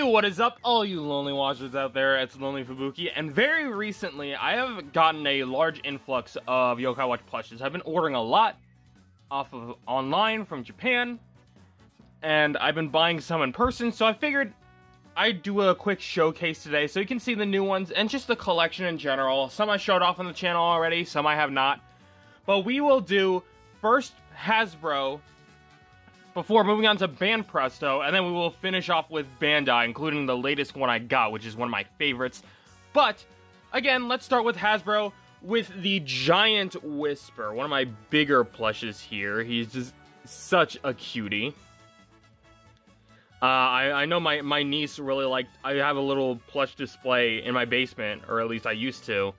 What is up, all you lonely watchers out there? It's Lonely Fubuki, and very recently, I have gotten a large influx of Yokai Watch plushes. I've been ordering a lot off of online from Japan, and I've been buying some in person, so I figured I'd do a quick showcase today so you can see the new ones and just the collection in general. Some I showed off on the channel already, some I have not. But we will do first Hasbro, before moving on to Presto, and then we will finish off with Bandai, including the latest one I got, which is one of my favorites. But, again, let's start with Hasbro, with the Giant Whisper, one of my bigger plushes here. He's just such a cutie. I know my niece really liked, I have a little plush display in my basement, or at least I used to.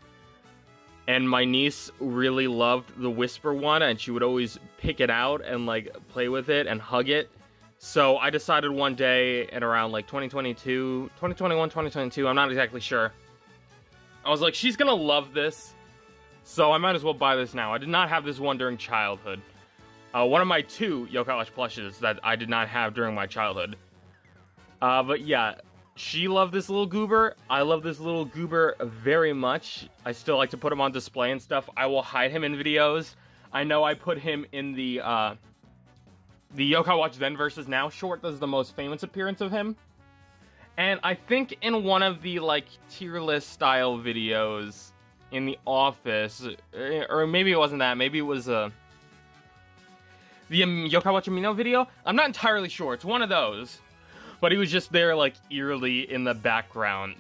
And my niece really loved the Whisper one, and she would always pick it out and, like, play with it and hug it. So I decided one day in around, like, 2021, 2022, I'm not exactly sure. I was like, she's gonna love this, so I might as well buy this now. I did not have this one during childhood. One of my two Yokai Watch plushes that I did not have during my childhood. But yeah. She loved this little goober. I love this little goober very much. I still like to put him on display and stuff. I will hide him in videos. I know I put him in the Yokai Watch Then vs. Now short. This is the most famous appearance of him. And I think in one of the, like, tier list style videos in the office, or maybe it wasn't that, maybe it was the Yokai Watch Amino video. I'm not entirely sure. It's one of those. But he was just there, like, eerily in the background.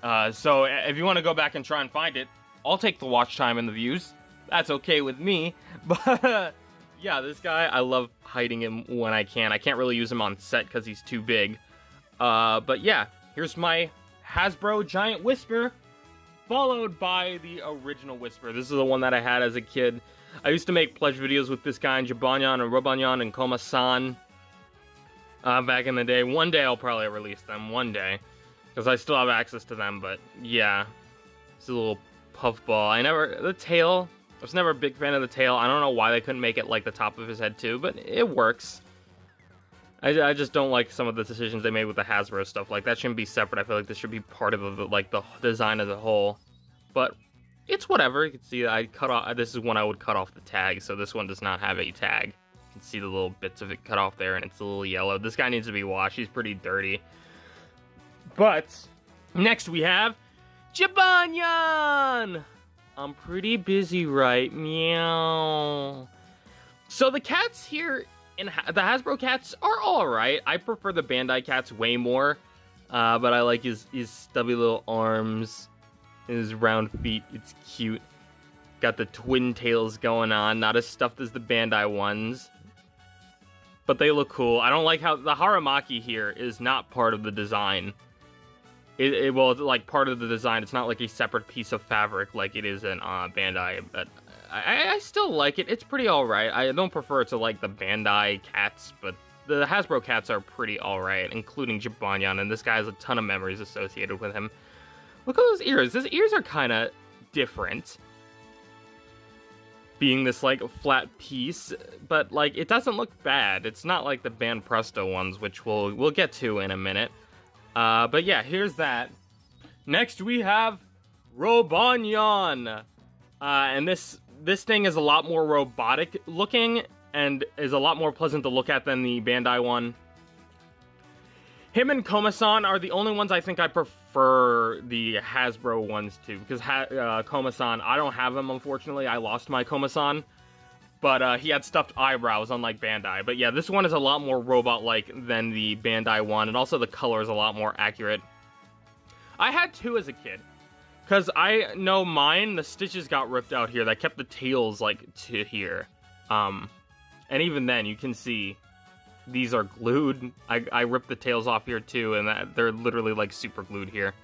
So if you want to go back and try and find it, I'll take the watch time and the views. That's okay with me. But, yeah, this guy, I love hiding him when I can. I can't really use him on set because he's too big. But, yeah, here's my Hasbro Giant Whisper, followed by the original Whisper. This is the one that I had as a kid. I used to make plush videos with this guy in Jibanyan and Robanyan and Koma-san. Back in the day. One day I'll probably release them, one day. Because I still have access to them, but yeah. It's a little puffball. The tail, I was never a big fan of the tail. I don't know why they couldn't make it like the top of his head too, but it works. I just don't like some of the decisions they made with the Hasbro stuff. Like, that shouldn't be separate. I feel like this should be part of the design as a whole. But it's whatever. You can see I cut off, this is one I would cut off the tag, so this one does not have a tag. You can see the little bits of it cut off there, and it's a little yellow. This guy needs to be washed. He's pretty dirty. But next we have Jibanyan. I'm pretty busy, right? Meow. So the cats here in the Hasbro cats are all right. I prefer the Bandai cats way more, but I like his stubby little arms, his round feet. It's cute. Got the twin tails going on, not as stuffed as the Bandai ones. But they look cool. I don't like how the Haramaki here is not part of the design. Well, it's like part of the design. It's not like a separate piece of fabric like it is in Bandai. But I still like it. It's pretty alright. I don't prefer it to like the Bandai cats, but the Hasbro cats are pretty alright, including Jibanyan. And this guy has a ton of memories associated with him. Look at those ears. His ears are kind of different, being this, like, flat piece, but, like, it doesn't look bad. It's not like the Presto ones, which we'll get to in a minute. But yeah, here's that. Next we have Robanyan. And this thing is a lot more robotic looking, and is a lot more pleasant to look at than the Bandai one. Him and Koma-san are the only ones I think I prefer the Hasbro ones to, because Koma-san, I don't have him, unfortunately. I lost my Koma-san, but he had stuffed eyebrows, unlike Bandai. But yeah, this one is a lot more robot-like than the Bandai one, and also the color is a lot more accurate. I had two as a kid, because I know mine, the stitches got ripped out here. That kept the tails, like, to here. And even then, you can see these are glued. I ripped the tails off here too, and they're literally like super glued here.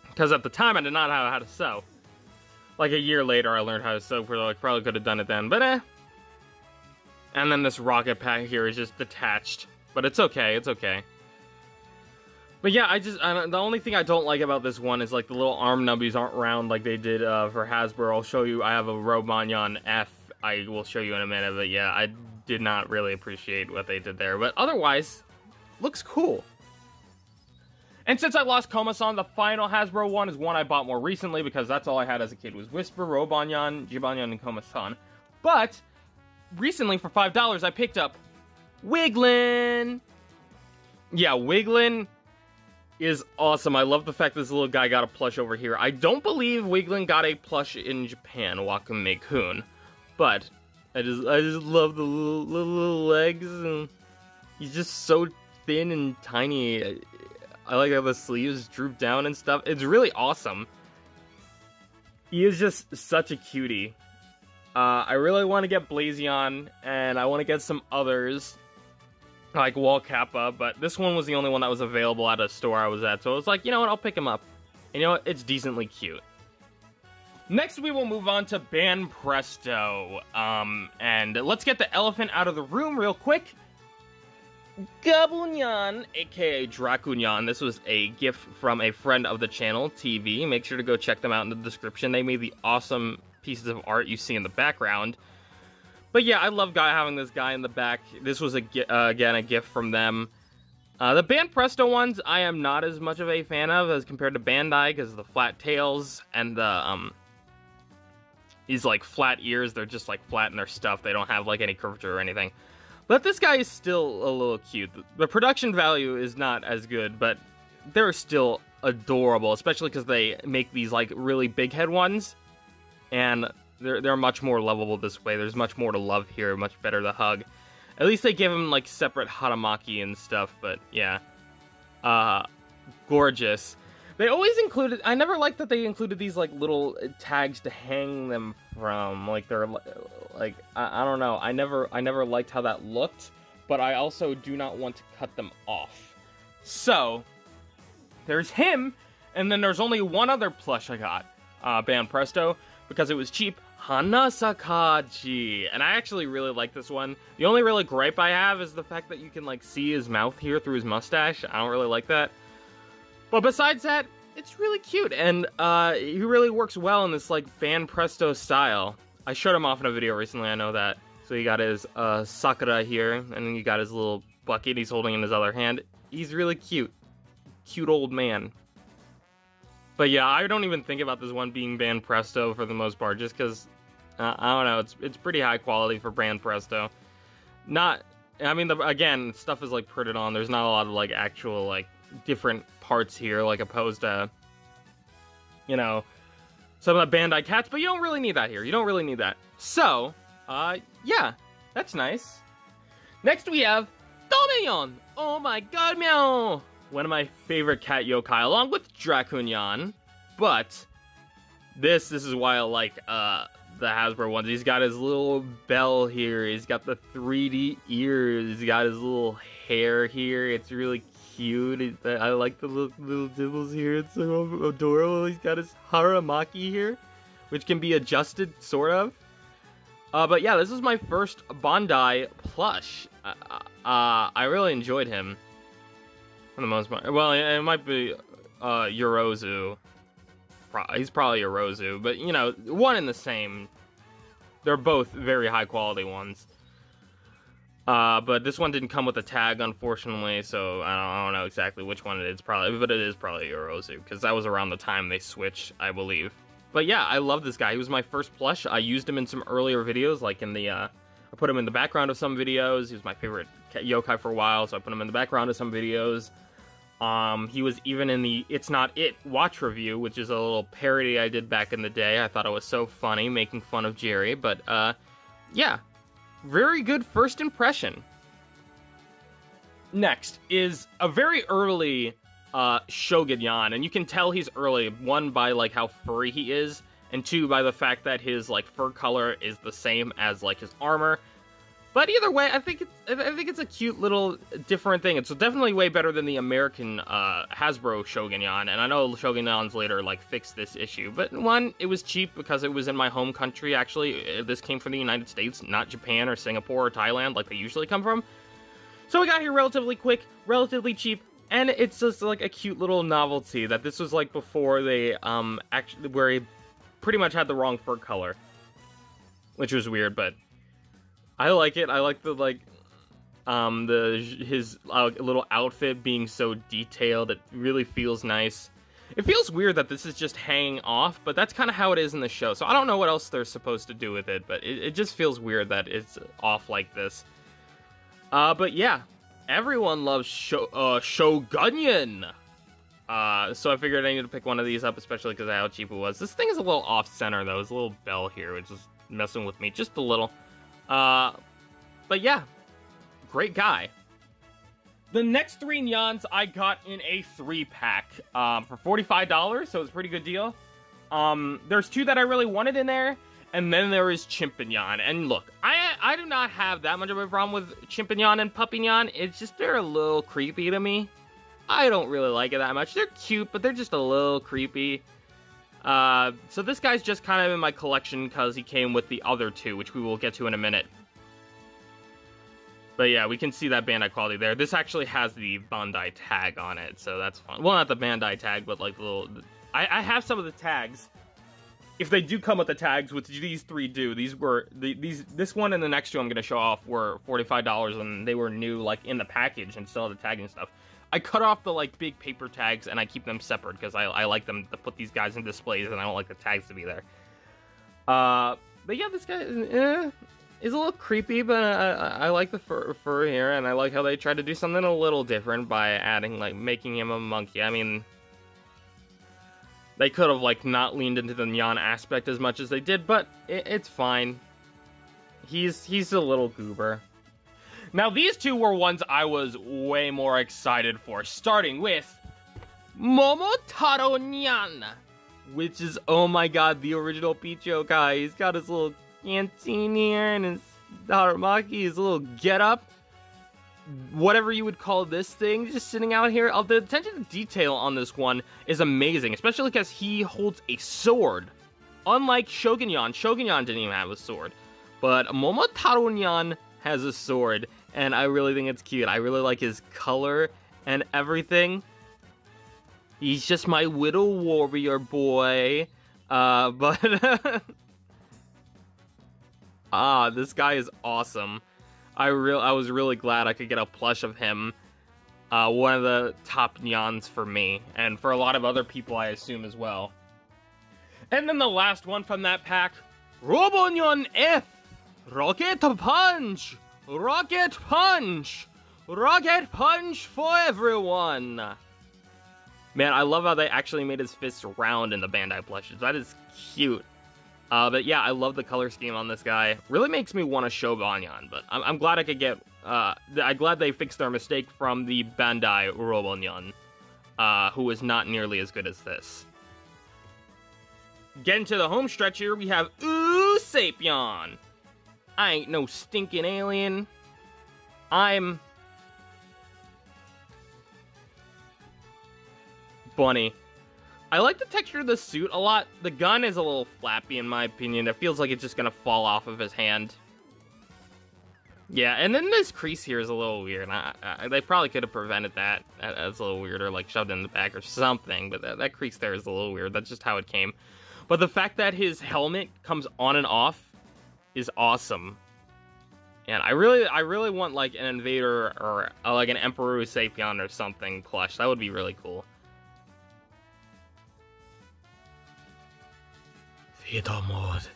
Because at the time I did not know how to sew. Like a year later I learned how to sew, probably could have done it then, but eh. And then this rocket pack here is just detached. But it's okay, it's okay. But yeah, the only thing I don't like about this one is like the little arm nubbies aren't round like they did for Hasbro. I'll show you, I have a Robanyan F. I will show you in a minute, but yeah, I did not really appreciate what they did there. But otherwise, looks cool. And since I lost Komasan, the final Hasbro one is one I bought more recently because that's all I had as a kid was Whisper, Robanyan, Jibanyan, and Komasan. But recently, for $5, I picked up Wiglin! Yeah, Wiglin is awesome. I love the fact this little guy got a plush over here. I don't believe Wiglin got a plush in Japan, Wakame-kun. But I just love the little legs, and he's just so thin and tiny. I like how the sleeves droop down and stuff. It's really awesome. He is just such a cutie. I really want to get Blazion, and I want to get some others, like Wall Kappa, but this one was the only one that was available at a store I was at, so I was like, you know what, I'll pick him up. And you know what, it's decently cute. Next, we will move on to Presto. And let's get the elephant out of the room real quick. Gabunyan, aka Drakunyan. This was a gift from a friend of the channel, TV. Make sure to go check them out in the description. They made the awesome pieces of art you see in the background. But yeah, I love having this guy in the back. This was, again, a gift from them. The Presto ones, I am not as much of a fan of as compared to Bandai, because of the flat tails and the, these, like, flat ears. They're just, like, flat in their stuff. They don't have, like, any curvature or anything. But this guy is still a little cute. The production value is not as good, but they're still adorable, especially because they make these, like, really big head ones. And they're much more lovable this way. There's much more to love here, much better to hug. At least they give him, like, separate Haramaki and stuff, but yeah. Gorgeous. They always included... I never liked that they included these, like, little tags to hang them from. Like, they're, like... I don't know. I never liked how that looked, but I also do not want to cut them off. So, there's him, and then there's only one other plush I got. Presto, because it was cheap. Hanasakaji. And I actually really like this one. The only really gripe I have is the fact that you can, like, see his mouth here through his mustache. I don't really like that. But besides that, it's really cute, and he really works well in this, like, Presto style. I showed him off in a video recently, I know that. So he got his Sakura here, and then he got his little bucket he's holding in his other hand. He's really cute. Cute old man. But yeah, I don't even think about this one being Presto for the most part, just because, I don't know, it's pretty high quality for Presto. Not, I mean, again, stuff is, like, printed on. There's not a lot of, like, actual, like, different parts here, like, opposed to, you know, some of the Bandai cats, but you don't really need that here. You don't really need that. So, yeah, that's nice. Next we have Domeyon! Oh my god, meow! One of my favorite cat yokai, along with Drakunyan, but this is why I like, the Hasbro ones. He's got his little bell here, he's got the 3D ears, he's got his little hair here, it's really cute. I like the little dibbles here, it's so adorable. He's got his Haramaki here, which can be adjusted, sort of. But yeah, this is my first Bandai plush. I really enjoyed him, for the most part. Well, it might be Yorozu. He's probably Yorozu, but, you know, one and the same. They're both very high quality ones. But this one didn't come with a tag, unfortunately, so I don't know exactly which one it is, but it is probably Yorozu, because that was around the time they switched, I believe. But yeah, I love this guy. He was my first plush. I used him in some earlier videos, like in the, I put him in the background of some videos. He was my favorite yokai for a while, so I put him in the background of some videos. He was even in the It's Not It watch review, which is a little parody I did back in the day. I thought it was so funny, making fun of Jerry, but, yeah. Very good first impression. Next is a very early Shogunyan, and you can tell he's early, one, by, like, how furry he is, and two, by the fact that his, like, fur color is the same as, like, his armor. But either way, I think it's a cute little different thing. It's definitely way better than the American Hasbro Shogunyan, and I know Shogunyans later, like, fixed this issue. But one, it was cheap because it was in my home country, actually. This came from the United States, not Japan or Singapore or Thailand, like they usually come from. So we got here relatively quick, relatively cheap, and it's just, like, a cute little novelty that this was, like, before they, actually, where he pretty much had the wrong fur color. Which was weird, but I like it. I like the, like, His little outfit being so detailed, it really feels nice. It feels weird that this is just hanging off, but that's kind of how it is in the show. So I don't know what else they're supposed to do with it, but it just feels weird that it's off like this. But yeah, everyone loves Shogunyan. So I figured I needed to pick one of these up, especially because of how cheap it was. This thing is a little off-center, though. There's a little bell here, which is messing with me just a little. But yeah, great guy. The next 3 Nyans I got in a 3-pack for $45, so it's a pretty good deal. There's 2 that I really wanted in there, and then there is Chimpignon. And look, I do not have that much of a problem with Chimpignon and Puppignon. It's just they're a little creepy to me. I don't really like it that much. They're cute, but they're just a little creepy. So this guy's just kind of in my collection because he came with the other 2, which we will get to in a minute. But yeah, we can see that Bandai quality there. This actually has the Bandai tag on it, so that's fun. Well, not the Bandai tag, but like the little... I have some of the tags. If they do come with the tags, which these 3 do, this one and the next 2 I'm going to show off were $45, and they were new, like, in the package and still had the tag and stuff. I cut off the, like, big paper tags, and I keep them separate, because I like them to put these guys in displays, and I don't like the tags to be there. But yeah, this guy is a little creepy, but I like the fur here, and I like how they tried to do something a little different by adding, like, making him a monkey. I mean, they could have, like, not leaned into the Nyan aspect as much as they did, but it's fine. He's a little goober. Now, these 2 were ones I was way more excited for, starting with Momotaro Nyan, which is, oh my god, the original Peach yokai. He's got his little canteen here and his Haramaki, his little get-up. Whatever you would call this thing, just sitting out here. The attention to detail on this one is amazing, especially because he holds a sword. Unlike Shogunyan, Shogunyan didn't even have a sword. But Momotaro Nyan has a sword, and I really think it's cute. I really like his color and everything. He's just my little warrior boy. But this guy is awesome. I was really glad I could get a plush of him. One of the top Nyans for me, and for a lot of other people, I assume, as well. And then the last one from that pack, Robonyon F! Rocket Punch! Rocket Punch! Rocket Punch for everyone! Man, I love how they actually made his fists round in the Bandai plushes. That is cute. But yeah, I love the color scheme on this guy. Really makes me want to show Banyan, but I'm glad I could get... I'm glad they fixed their mistake from the Bandai Robonyon, who was not nearly as good as this. Getting to the home stretch here, we have Sapien. I ain't no stinking alien. I'm... Bunny. I like the texture of the suit a lot. The gun is a little flappy in my opinion. It feels like it's just gonna fall off of his hand. Yeah, and then this crease here is a little weird. They probably could have prevented that. That's a little weird, or like shoved it in the back or something, but that crease there is a little weird. That's just how it came. But the fact that his helmet comes on and off is awesome. And I really want like an Invader or like an Emperor Sapien or something plush. That would be really cool. Theater mode.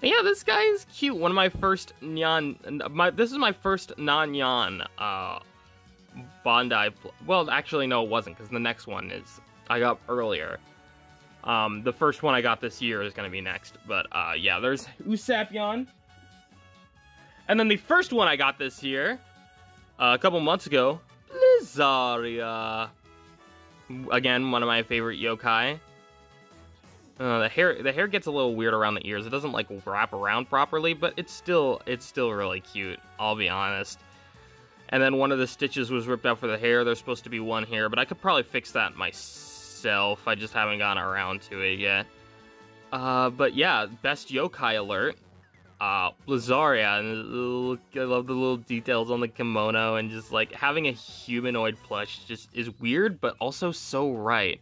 Yeah, this guy is cute. One of my first Nyan. This is my first non-Nyan Bandai. Well, actually, no, it wasn't, because the next one is I got earlier. The first one I got this year is gonna be next. But yeah, there's Usapion. And then the first one I got this year, a couple months ago, Blizaria. Again, one of my favorite yokai. The hair gets a little weird around the ears. It doesn't like wrap around properly, but it's still really cute, I'll be honest. And then one of the stitches was ripped out for the hair. There's supposed to be one here, but I could probably fix that myself. I just haven't gotten around to it yet. But yeah, best yokai alert. Blizaria, and I love the little details on the kimono, and just like having a humanoid plush just is weird, but also so right.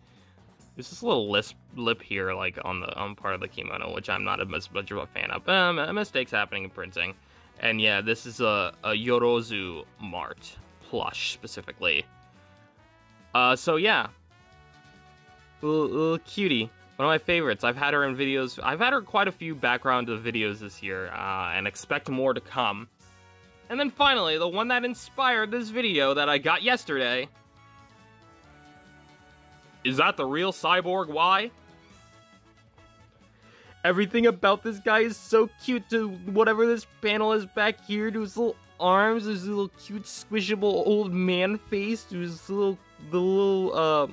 There's this little lip here, like on part of the kimono, which I'm not as much of a fan of. Mistakes happening in printing. And yeah, this is a Yorozu Mart plush, specifically. So yeah. Little cutie. One of my favorites. I've had her in videos. I've had her quite a few background videos this year, and expect more to come. And then finally, the one that inspired this video that I got yesterday. Is that the real Cyborg Y? Everything about this guy is so cute, to whatever this panel is back here, to his little arms, his little cute squishable old man face, to his the little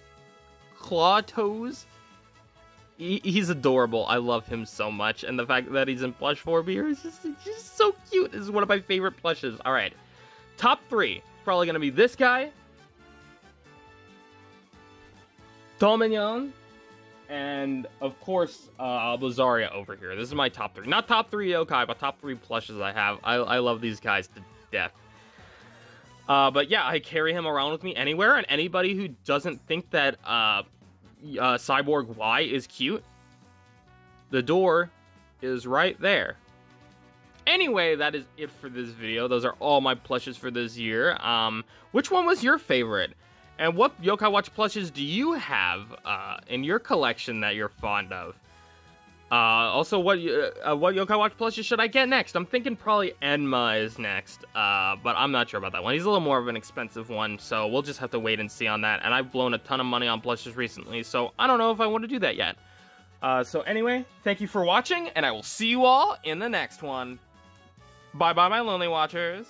claw toes. He's adorable. I love him so much, and the fact that he's in plush form here is just so cute. This is one of my favorite plushes. All right, top 3 probably gonna be this guy, Dominion, and of course Albazaria over here. This is my top 3. Not top 3 yokai, but top 3 plushes I have. I love these guys to death. But yeah, I carry him around with me anywhere, and anybody who doesn't think that Cyborg Y is cute, the door is right there. Anyway, that is it for this video. Those are all my plushes for this year. Which one was your favorite? And what Yokai Watch plushes do you have in your collection that you're fond of? Also, what Yokai Watch plushes should I get next? I'm thinking probably Enma is next, but I'm not sure about that one. He's a little more of an expensive one, so we'll just have to wait and see on that. And I've blown a ton of money on plushes recently, so I don't know if I want to do that yet. So anyway, thank you for watching, and I will see you all in the next one. Bye-bye, my Lonely Watchers.